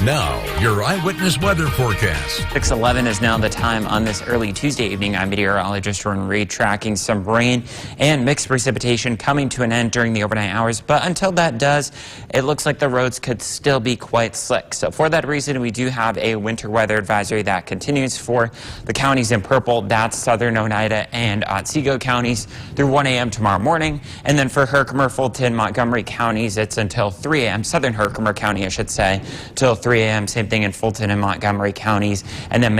Now, your eyewitness weather forecast. 6:11 is now the time on this early Tuesday evening. I'm meteorologist Jordan Reed, tracking some rain and mixed precipitation coming to an end during the overnight hours. But until that does, it looks like the roads could still be quite slick. So for that reason, we do have a winter weather advisory that continues for the counties in purple. That's southern Oneida and Otsego counties through 1 a.m. tomorrow morning. And then for Herkimer, Fulton, Montgomery counties, it's until 3 a.m. Southern Herkimer County, I should say, till 3 a.m. Same thing in Fulton and Montgomery counties. And then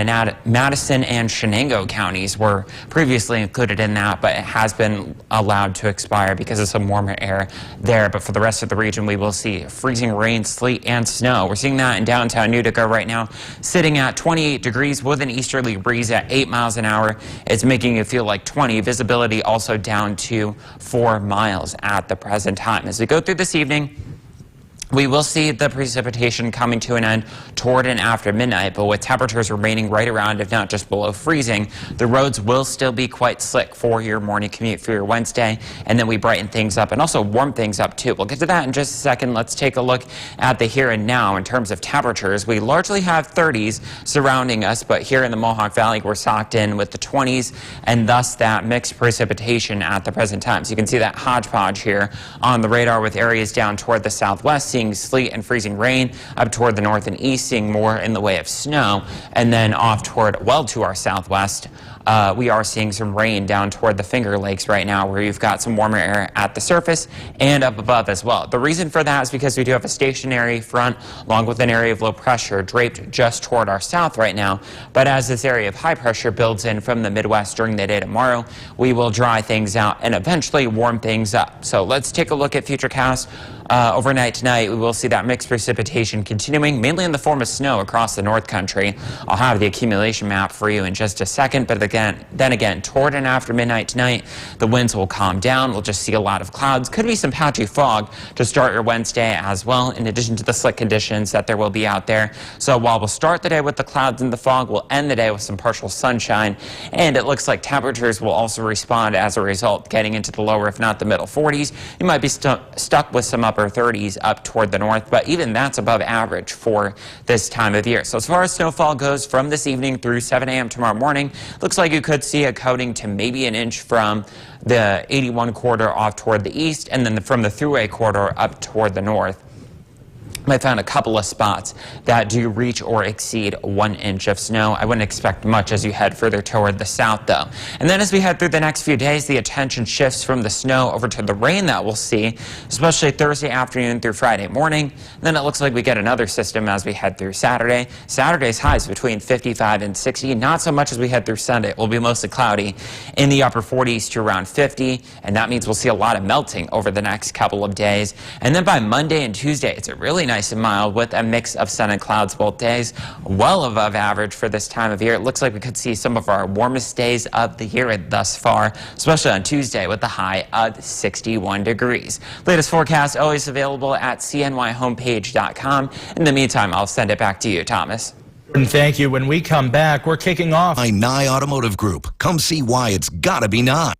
Madison and Shenango counties were previously included in that, but it has been allowed to expire because of some warmer air there. But for the rest of the region, we will see freezing rain, sleet, and snow. We're seeing that in downtown Utica right now, sitting at 28 degrees with an easterly breeze at 8 miles an hour. It's making it feel like 20. Visibility also down to 4 miles at the present time. As we go through this evening, we will see the precipitation coming to an end toward and after midnight, but with temperatures remaining right around, if not just below freezing, the roads will still be quite slick for your morning commute for your Wednesday, and then we brighten things up and also warm things up too. We'll get to that in just a second. Let's take a look at the here and now in terms of temperatures. We largely have 30s surrounding us, but here in the Mohawk Valley, we're socked in with the 20s, and thus that mixed precipitation at the present time. So you can see that hodgepodge here on the radar with areas down toward the southwest, seeing sleet and freezing rain, up toward the north and east, seeing more in the way of snow, and then off toward, well to our southwest, we are seeing some rain down toward the Finger Lakes right now, where you've got some warmer air at the surface and up above as well. The reason for that is because we do have a stationary front along with an area of low pressure draped just toward our south right now. But as this area of high pressure builds in from the Midwest during the day tomorrow, we will dry things out and eventually warm things up. So let's take a look at futurecast. Overnight tonight, we will see that mixed precipitation continuing, mainly in the form of snow across the North Country. I'll have the accumulation map for you in just a second, but then again, toward and after midnight tonight, the winds will calm down. We'll just see a lot of clouds. Could be some patchy fog to start your Wednesday as well, in addition to the slick conditions that there will be out there. So while we'll start the day with the clouds and the fog, we'll end the day with some partial sunshine, and it looks like temperatures will also respond as a result, getting into the lower, if not the middle 40s. You might be stuck with some upper 30s up toward the north, but even that's above average for this time of year. So as far as snowfall goes, from this evening through 7 a.m. tomorrow morning, looks like you could see a coating to maybe an inch from the 81 corridor off toward the east, and then from the thruway corridor up toward the north. I found a couple of spots that do reach or exceed 1 inch of snow. I wouldn't expect much as you head further toward the south, though. And then as we head through the next few days, the attention shifts from the snow over to the rain that we'll see, especially Thursday afternoon through Friday morning. And then it looks like we get another system as we head through Saturday. Saturday's highs between 55 and 60. Not so much as we head through Sunday. It will be mostly cloudy in the upper 40s to around 50. And that means we'll see a lot of melting over the next couple of days. And then by Monday and Tuesday, it's a really nice and mild with a mix of sun and clouds both days, well above average for this time of year. It looks like we could see some of our warmest days of the year thus far, especially on Tuesday with the high of 61 degrees. Latest forecast always available at cnyhomepage.com. In the meantime, I'll send it back to you, Thomas. And thank you. When we come back, we're kicking off by Nye Automotive Group. Come see why it's gotta be Nye.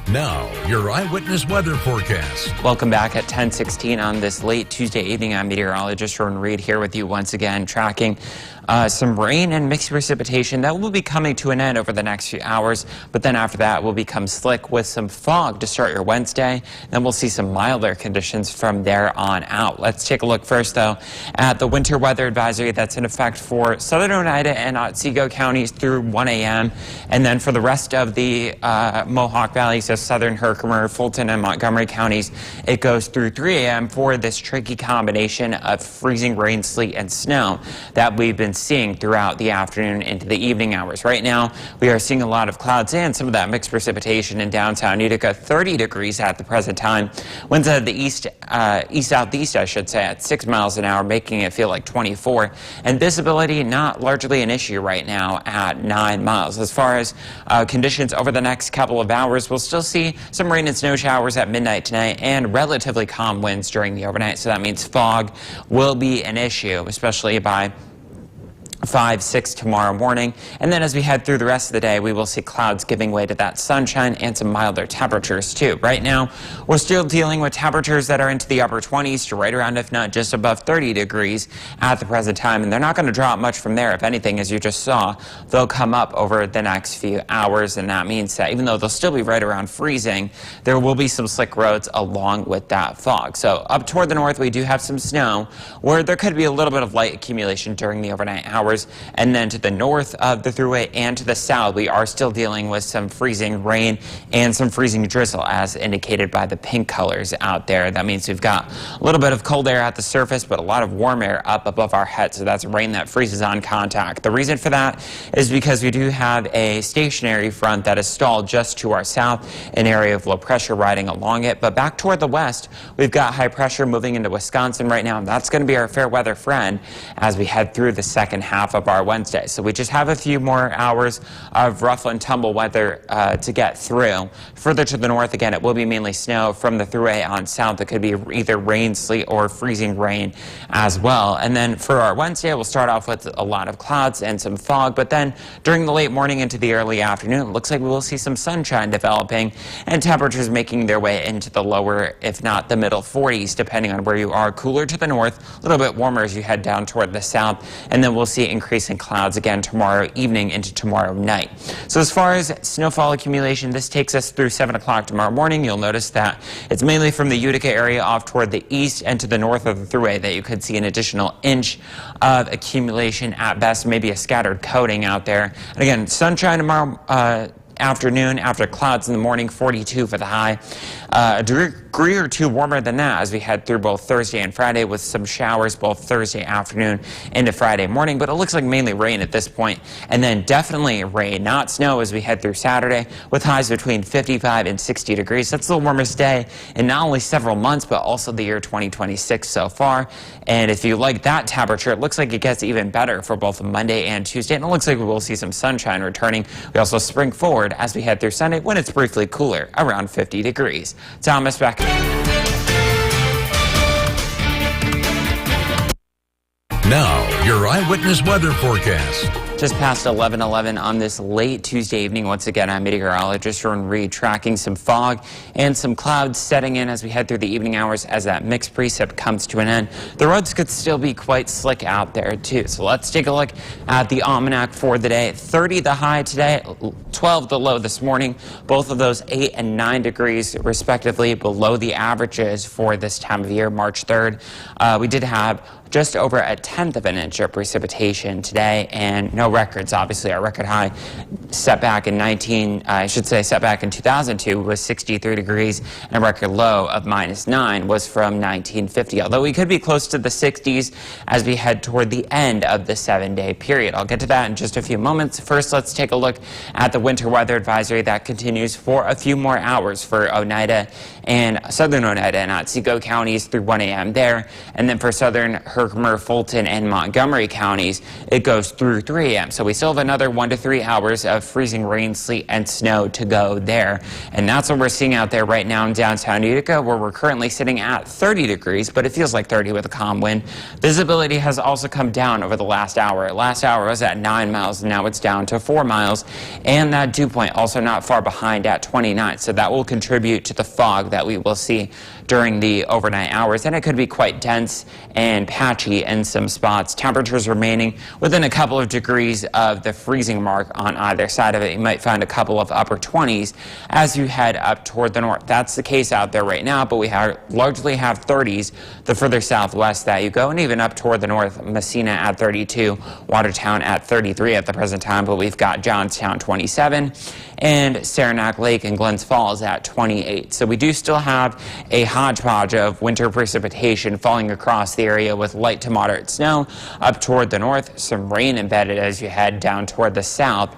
Now, your eyewitness weather forecast. Welcome back at 10:16 on this late Tuesday evening. I'm meteorologist Jordan Reed here with you once again, tracking some rain and mixed precipitation that will be coming to an end over the next few hours, but then after that will become slick with some fog to start your Wednesday. Then we'll see some milder conditions from there on out. Let's take a look first, though, at the winter weather advisory that's in effect for southern Oneida and Otsego counties through 1 a.m. And then for the rest of the Mohawk Valley, so southern Herkimer, Fulton, and Montgomery counties, it goes through 3 a.m. for this tricky combination of freezing rain, sleet, and snow that we've been seeing throughout the afternoon into the evening hours. Right now, we are seeing a lot of clouds and some of that mixed precipitation in downtown Utica, 30 degrees at the present time. Winds out of the east-southeast, I should say, at 6 miles an hour, making it feel like 24. And visibility, not largely an issue right now at 9 miles. As far as conditions over the next couple of hours, we'll still see some rain and snow showers at midnight tonight and relatively calm winds during the overnight. So that means fog will be an issue, especially by 5, 6 tomorrow morning. And then as we head through the rest of the day, we will see clouds giving way to that sunshine and some milder temperatures too. Right now, we're still dealing with temperatures that are into the upper 20s to right around, if not just above 30 degrees at the present time. And they're not going to drop much from there. If anything, as you just saw, they'll come up over the next few hours. And that means that even though they'll still be right around freezing, there will be some slick roads along with that fog. So up toward the north, we do have some snow where there could be a little bit of light accumulation during the overnight hours. And then to the north of the thruway and to the south, we are still dealing with some freezing rain and some freezing drizzle as indicated by the pink colors out there. That means we've got a little bit of cold air at the surface, but a lot of warm air up above our heads. So that's rain that freezes on contact. The reason for that is because we do have a stationary front that is stalled just to our south, an area of low pressure riding along it. But back toward the west, we've got high pressure moving into Wisconsin right now. And that's going to be our fair weather friend as we head through the second half of our Wednesday. So we just have a few more hours of rough and tumble weather to get through. Further to the north, again, it will be mainly snow from the thruway on south. It could be either rain, sleet, or freezing rain as well. And then for our Wednesday, we'll start off with a lot of clouds and some fog. But then during the late morning into the early afternoon, it looks like we will see some sunshine developing and temperatures making their way into the lower, if not the middle 40s, depending on where you are. Cooler to the north, a little bit warmer as you head down toward the south. And then we'll see increasing clouds again tomorrow evening into tomorrow night. So as far as snowfall accumulation, this takes us through 7 o'clock tomorrow morning. You'll notice that it's mainly from the Utica area off toward the east and to the north of the thruway that you could see an additional inch of accumulation at best, maybe a scattered coating out there. And again, sunshine tomorrow afternoon after clouds in the morning, 42 for the high. A degree or two warmer than that as we head through both Thursday and Friday with some showers both Thursday afternoon into Friday morning, but it looks like mainly rain at this point. And then definitely rain, not snow, as we head through Saturday with highs between 55 and 60 degrees. That's the warmest day in not only several months, but also the year 2026 so far. And if you like that temperature, it looks like it gets even better for both Monday and Tuesday. And it looks like we will see some sunshine returning. We also spring forward as we head through Sunday when it's briefly cooler, around 50 degrees. Thomas, back. Now, your eyewitness weather forecast. Just past 11:11 on this late Tuesday evening. Once again, I'm meteorologist Jordan Reed, tracking some fog and some clouds setting in as we head through the evening hours as that mixed precip comes to an end. The roads could still be quite slick out there too. So let's take a look at the almanac for the day. 30 the high today, 12 the low this morning. Both of those 8 and 9 degrees respectively below the averages for this time of year, March 3rd. We did have just over a tenth of an inch of precipitation today, and no records. Obviously, our record high set back in 2002 was 63 degrees, and a record low of -9 was from 1950. Although we could be close to the 60s as we head toward the end of the 7-day period. I'll get to that in just a few moments. First, let's take a look at the winter weather advisory that continues for a few more hours for Oneida and southern Oneida and Otsego counties through 1 a.m. there, and then for southern Herkimer, Fulton, and Montgomery counties, it goes through 3 a.m. So we still have another 1 to 3 hours of freezing rain, sleet, and snow to go there. And that's what we're seeing out there right now in downtown Utica, where we're currently sitting at 30 degrees, but it feels like 30 with a calm wind. Visibility has also come down over the last hour. Last hour was at 9 miles, and now it's down to 4 miles. And that dew point also not far behind at 29. So that will contribute to the fog that we will see during the overnight hours. And it could be quite dense and patchy in some spots. Temperatures remaining within a couple of degrees of the freezing mark on either side of it. You might find a couple of upper 20s as you head up toward the north. That's the case out there right now, but we largely have 30s the further southwest that you go, and even up toward the north, Messina at 32, Watertown at 33 at the present time, but we've got Johnstown 27, and Saranac Lake and Glens Falls at 28. So we do still have a hodgepodge of winter precipitation falling across the area with light to moderate snow up toward the north, some rain embedded as you head down toward the south.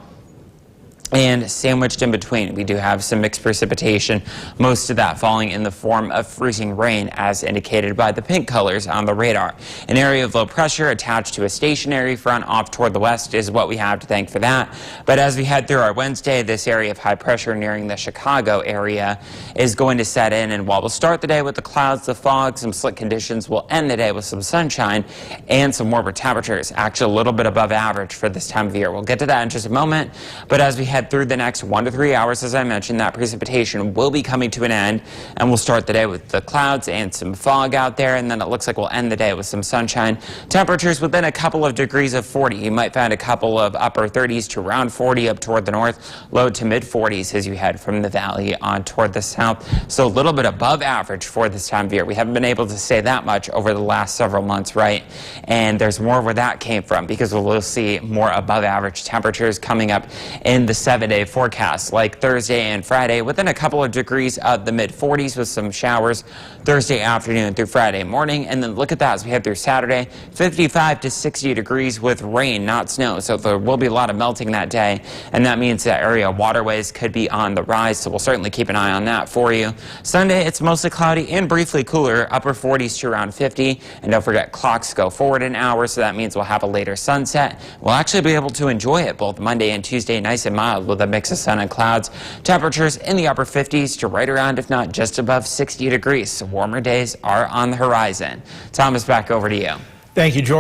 And sandwiched in between, we do have some mixed precipitation, most of that falling in the form of freezing rain, as indicated by the pink colors on the radar. An area of low pressure attached to a stationary front off toward the west is what we have to thank for that. But as we head through our Wednesday, this area of high pressure nearing the Chicago area is going to set in. And while we'll start the day with the clouds, the fog, some slick conditions, we'll end the day with some sunshine and some warmer temperatures, actually a little bit above average for this time of year. We'll get to that in just a moment. But as we head through the next 1 to 3 hours, as I mentioned, that precipitation will be coming to an end, and we'll start the day with the clouds and some fog out there, and then it looks like we'll end the day with some sunshine. Temperatures within a couple of degrees of 40. You might find a couple of upper 30s to around 40 up toward the north, low to mid 40s as you head from the valley on toward the south. So a little bit above average for this time of year. We haven't been able to say that much over the last several months, right? And there's more where that came from, because we'll see more above average temperatures coming up in the 7-day forecast, like Thursday and Friday, within a couple of degrees of the mid 40s with some showers Thursday afternoon through Friday morning. And then look at that as we head through Saturday, 55 to 60 degrees with rain, not snow. So there will be a lot of melting that day, and that means that area waterways could be on the rise. So we'll certainly keep an eye on that for you. Sunday, it's mostly cloudy and briefly cooler, upper 40s to around 50. And don't forget, clocks go forward an hour, so that means we'll have a later sunset. We'll actually be able to enjoy it both Monday and Tuesday, nice and mild with a mix of sun and clouds. Temperatures in the upper 50s to right around, if not just above 60 degrees. So warmer days are on the horizon. Thomas, back over to you. Thank you, George.